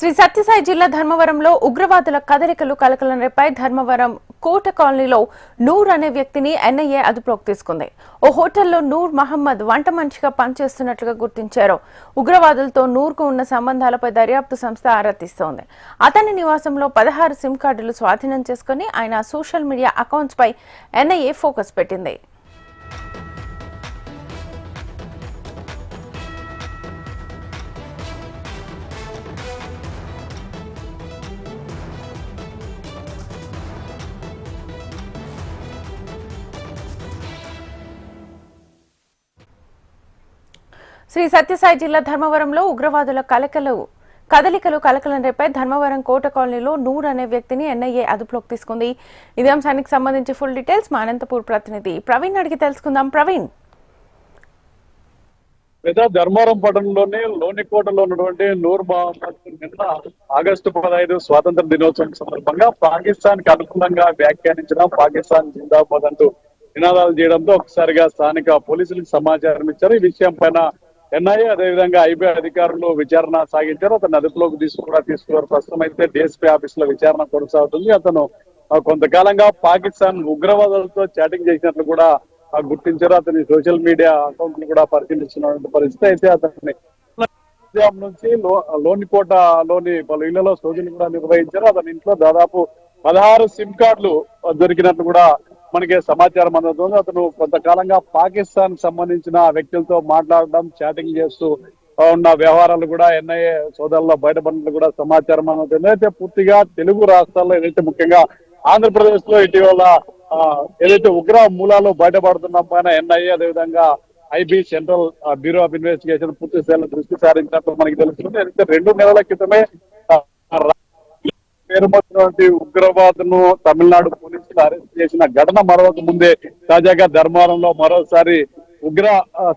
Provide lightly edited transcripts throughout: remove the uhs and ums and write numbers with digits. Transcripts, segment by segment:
శ్రీ సత్యసాయి జిల్లా ధర్మవరంలో ఉగ్రవాదుల కదలికలు కలకలం రేపాయి. ధర్మవరం కోట కాలనీలో నూర్ అనే వ్యక్తిని ఎన్ఐఏ అదుపులోకి తీసుకుంది. ఓ హోటల్లో నూర్ మహమ్మద్ వంట మనిషిగా పనిచేస్తున్నట్లుగా గుర్తించారు. ఉగ్రవాదులతో నూర్కు ఉన్న సంబంధాలపై దర్యాప్తు సంస్థ ఆరా తీస్తోంది. అతని నివాసంలో 16 సిమ్ కార్డులు స్వాధీనం చేసుకుని ఆయన సోషల్ మీడియా అకౌంట్స్ పై ఎన్ఐఏ ఫోకస్ పెట్టింది. శ్రీ సత్యసాయి జిల్లా ధర్మవరంలో ఉగ్రవాదుల కదలికలు కలకలం రేపాయి. ధర్మవరం కోట కాలనీలో నూర్ అనే వ్యక్తిని ఎన్ఐఏ అదుపులోకి తీసుకుంది. ఇదే అంశానికి సంబంధించి ఫుల్ డీటెయిల్స్ మా అనంతపూర్ ప్రతినిధి ప్రవీణ్ అడిగి తెలుసుకుందాం. ప్రవీణ్, ధర్మవరం పట్టణంలోని లోనికోటలో ఉన్నటువంటి నూర్ మహమ్మద్ నిన్న ఆగస్టు 15 స్వాతంత్ర దినోత్సవం సందర్భంగా పాకిస్తాన్ కి అనుకూలంగా వ్యాఖ్యానించిన పాకిస్తాన్ జిందాబాద్ అంటూ నినాదాలు చేయడంతో ఒకసారిగా స్థానిక పోలీసులకు సమాచారం ఇచ్చారు. ఈ విషయం పైన ఎన్ఐఏ అదేవిధంగా ఐబీ అధికారులు విచారణ సాగించారు. అతను అదుపులోకి తీసుకున్నారు. ప్రస్తుతం అయితే డిఎస్పీ ఆఫీస్ లో విచారణ కొనసాగుతుంది. అతను కొంతకాలంగా పాకిస్తాన్ ఉగ్రవాదులతో చాటింగ్ చేసినట్లు కూడా గుర్తించారు. అతని సోషల్ మీడియా అకౌంట్లు కూడా పరిశీలిస్తున్న పరిస్థితి. అయితే అతన్ని నుంచి లోనికోటలోని పలు ఇళ్లలో శోధనలు కూడా నిర్వహించారు. అతని ఇంట్లో దాదాపు 16 సిమ్ కార్డులు దొరికినట్లు కూడా మనకి సమాచారం అందుతుంది. అతను కొంతకాలంగా పాకిస్తాన్ సంబంధించిన వ్యక్తులతో మాట్లాడడం, చాటింగ్ చేస్తూ ఉన్న వ్యవహారాలు కూడా ఎన్ఐఏ సోదాల్లో బయటపడినట్లు కూడా సమాచారం అందుతుంది. అయితే పూర్తిగా తెలుగు రాష్ట్రాల్లో ఏదైతే ముఖ్యంగా ఆంధ్రప్రదేశ్ లో ఇటీవల ఏదైతే ఉగ్ర మూలాలు బయటపడుతున్న పైన ఎన్ఐఏ అదేవిధంగా IB central bureau of investigation పూర్తి స్థాయిలో దృష్టి సారించినట్టు మనకి తెలుస్తుంది. అయితే 2 నెలల క్రితమే పేరుమొచ్చినటువంటి ఉగ్రవాదును తమిళనాడు పోలీసులు అరెస్ట్ చేసిన ఘటన మరొక ముందే తాజాగా ధర్మవరంలో మరోసారి ఉగ్ర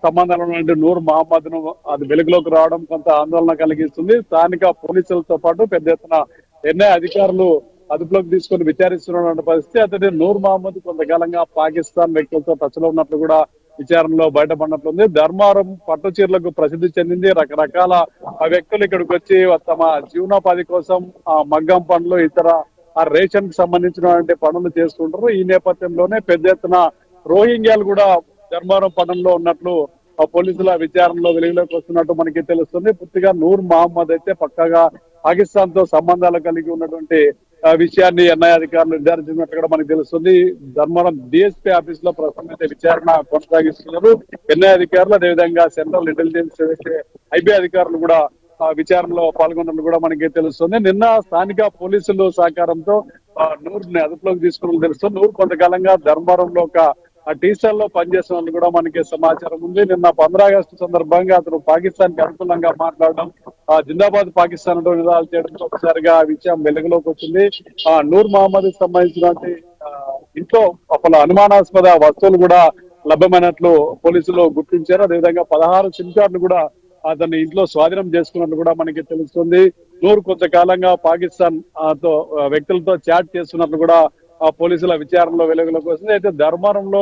సంబంధాలు ఉన్నటువంటి నూర్ మహమ్మద్ ను అది వెలుగులోకి రావడం కొంత ఆందోళన కలిగిస్తుంది. స్థానిక పోలీసులతో పాటు పెద్ద ఎత్తున ఎన్ఐఏ అధికారులు అదుపులోకి తీసుకొని విచారిస్తున్నటువంటి పరిస్థితి. అతడి నూర్ మహమ్మద్ కొంతకాలంగా పాకిస్తాన్ వ్యక్తులతో టచ్ లో ఉన్నట్లు కూడా విచారణలో బయటపడినట్లుంది. ధర్మవరం పట్టు చీరలకు ప్రసిద్ధి చెందింది. రకరకాల వ్యక్తులు ఇక్కడికి వచ్చి తమ జీవనోపాధి కోసం మగ్గం పనులు, ఇతర రేషన్ కి సంబంధించినటువంటి పనులు చేసుకుంటారు. ఈ నేపథ్యంలోనే పెద్ద ఎత్తున రోహింగ్యాలు కూడా ధర్మవరం పట్టణంలో ఉన్నట్లు పోలీసుల విచారణలో వెలుగులోకి వస్తున్నట్టు మనకి తెలుస్తుంది. పూర్తిగా నూర్ మహమ్మద్ అయితే పక్కాగా పాకిస్తాన్ తో సంబంధాలు కలిగి ఉన్నటువంటి విషయాన్ని ఎన్ఐఏ అధికారులు నిర్ధారించినట్టు కూడా మనకు తెలుస్తుంది. ధర్మవరం డిఎస్పీ ఆఫీస్ లో ప్రస్తుతం అయితే విచారణ కొనసాగిస్తున్నారు. ఎన్ఐఏ అధికారులు అదేవిధంగా సెంట్రల్ ఇంటెలిజెన్స్ ఐబీ అధికారులు కూడా విచారణలో పాల్గొన్నట్లు కూడా మనకి తెలుస్తుంది. నిన్న స్థానిక పోలీసులు సహకారంతో నూర్ ని అదుపులోకి తీసుకున్నట్లు తెలుస్తుంది. నూర్ కొంతకాలంగా ధర్మవరంలో ఒక టీ స్టాల్ లో పనిచేస్తున్నట్లు కూడా మనకి సమాచారం ఉంది. నిన్న 15 ఆగస్టు సందర్భంగా అతను పాకిస్తాన్ కి అనుకూలంగా మాట్లాడడం, జిందాబాద్ పాకిస్తాన్ అంటూ నినాదాలు చేయడంతో ఒకసారిగా ఆ విషయం వెలుగులోకి వచ్చింది. నూర్ మహమ్మద్ కి సంబంధించినటువంటి ఇంట్లో పలు అనుమానాస్పద వస్తువులు కూడా లభ్యమైనట్లు పోలీసులు గుర్తించారు. అదేవిధంగా 16 సిమ్ కార్డులు కూడా అతన్ని ఇంట్లో స్వాధీనం చేసుకున్నట్లు కూడా మనకి తెలుస్తుంది. నూర్ కొంతకాలంగా పాకిస్తాన్ తో వ్యక్తులతో చాట్ చేస్తున్నట్లు కూడా పోలీసుల విచారణలో వెలుగులోకి వస్తుంది. అయితే ధర్మవరంలో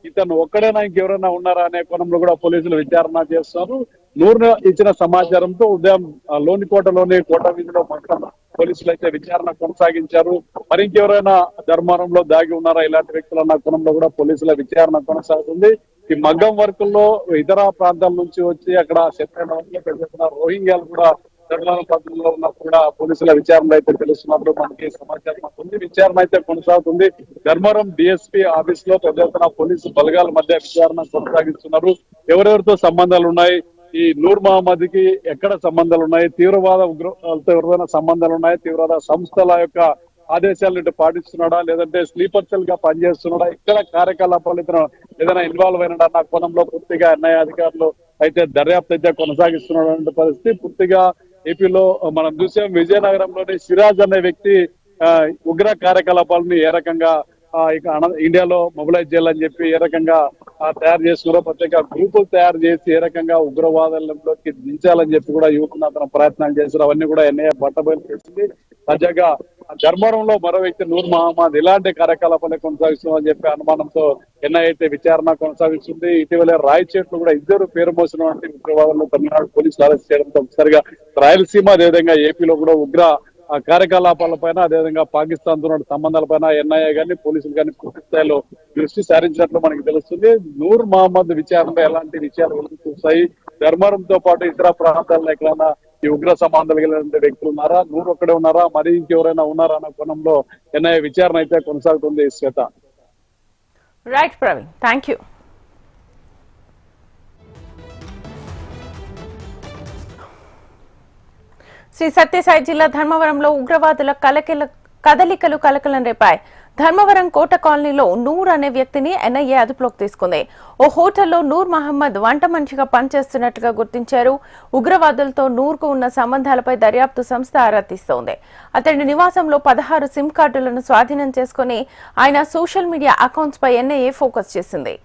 ఇతను ఒక్కడైనా ఇంకెవరైనా ఉన్నారా అనే కోణంలో కూడా పోలీసులు విచారణ చేస్తున్నారు. నూర్ ఇచ్చిన సమాచారంతో ఉదయం లోనికోటలోని కోట వీధిలో మొత్తం పోలీసులు అయితే విచారణ కొనసాగించారు. మరి ఇంకెవరైనా ధర్మవరంలో దాగి ఉన్నారా ఇలాంటి వ్యక్తులు అన్న కోణంలో కూడా పోలీసుల విచారణ కొనసాగుతుంది. ఈ మగ్గం వర్కుల్లో ఇతర ప్రాంతాల నుంచి వచ్చి అక్కడ సెటిల్ పెడుతున్న రోహింగ్యాలు కూడా ధర్మవరం పట్టణంలో ఉన్నప్పుడు కూడా పోలీసుల విచారణ అయితే తెలుస్తున్నప్పుడు మనకి సమాచారం ఉంది. విచారణ అయితే కొనసాగుతుంది. ధర్మవరం డిఎస్పీ ఆఫీస్ లో పెద్ద ఎత్తున పోలీసు బలగాల మధ్య విచారణ కొనసాగిస్తున్నారు. ఎవరెవరితో సంబంధాలు ఉన్నాయి, ఈ నూర్ మహమ్మద్ కి ఎక్కడ సంబంధాలు ఉన్నాయి, తీవ్రవాద ఉగ్రవాదులతో ఎవరైనా సంబంధాలు ఉన్నాయి, తీవ్రవాద సంస్థల యొక్క ఆదేశాలను పాటిస్తున్నాడా లేదంటే స్లీపర్ సెల్ గా పనిచేస్తున్నాడా, ఇక్కడ కార్యకలాపాలు ఇతను ఏదైనా ఇన్వాల్వ్ అయినాడా అన్న కోణంలో పూర్తిగా ఎన్ఐఏ అధికారులు అయితే దర్యాప్తు అయితే కొనసాగిస్తున్నటువంటి పరిస్థితి. పూర్తిగా ఏపీలో మనం చూసాం, విజయనగరంలోని సిరాజ్ అనే వ్యక్తి ఉగ్ర కార్యకలాపాలను ఏ రకంగా ఇక ఇండియాలో మొబిలైజ్ చేయాలని చెప్పి ఏ రకంగా తయారు చేస్తున్నారో, ప్రత్యేక గ్రూపులు తయారు చేసి ఏ రకంగా ఉగ్రవాదంలోకి దించాలని చెప్పి కూడా యువకులు అతను ప్రయత్నాలు చేశారు. అవన్నీ కూడా ఎన్ఐఏ బట్టబయలు చేసింది. తాజాగా ధర్మవరంలో మరో వ్యక్తి నూర్ మహమ్మద్ ఇలాంటి కార్యకలాపాలు కొనసాగిస్తుందని చెప్పి అనుమానంతో ఎన్ఐఏ అయితే విచారణ కొనసాగిస్తుంది. ఇటీవల రాయచేట్లు కూడా ఇద్దరు పేరు మోసినటువంటి ఉగ్రవాదులను తమిళనాడు పోలీసులు అరెస్ట్ చేయడంతో ఒకసారిగా రాయలసీమ అదేవిధంగా ఏపీలో కూడా ఉగ్ర కార్యకలాపాలపైన అదేవిధంగా పాకిస్తాన్ తో సంబంధాలపైన ఎన్ఐఏ గానీ పోలీసులు కానీ పూర్తి స్థాయిలో దృష్టి సారించినట్లు మనకి తెలుస్తుంది. నూర్ మహమ్మద్ విచారణలో ఎలాంటి విషయాలు వెలుగు చూస్తాయి, ధర్మవరంతో పాటు ఇతర ప్రాంతాల్లో ఎక్కడైనా ఈ ఉగ్ర సంబంధాలు కలిగిన వ్యక్తులు ఉన్నారా, నూరు ఒక్కడే ఉన్నారా, మరి ఇంకెవరైనా ఉన్నారా అన్న కోణంలో ఎన్ఐఏ విచారణ అయితే కొనసాగుతుంది. Shweta. Right Praveen, thank you. Sri Satyasai జిల్లా ధర్మవరంలో ఉగ్రవాదుల కదలికలు కలకలం రేపాయి. ధర్మవరం కోట కాలనీలో నూర్ అనే వ్యక్తిని ఎన్ఐఏ అదుపులోకి తీసుకుంది. ఓ హోటల్లో నూర్ మహమ్మద్ వంట మనిషిగా పనిచేస్తున్నట్టుగా గుర్తించారు. ఉగ్రవాదులతో నూర్కు ఉన్న సంబంధాలపై దర్యాప్తు సంస్థ ఆరా తీస్తోంది. అతడి నివాసంలో 16 సిమ్ కార్డులను స్వాధీనం చేసుకుని ఆయన సోషల్ మీడియా అకౌంట్స్ పై ఎన్ఐఏ ఫోకస్ చేసింది.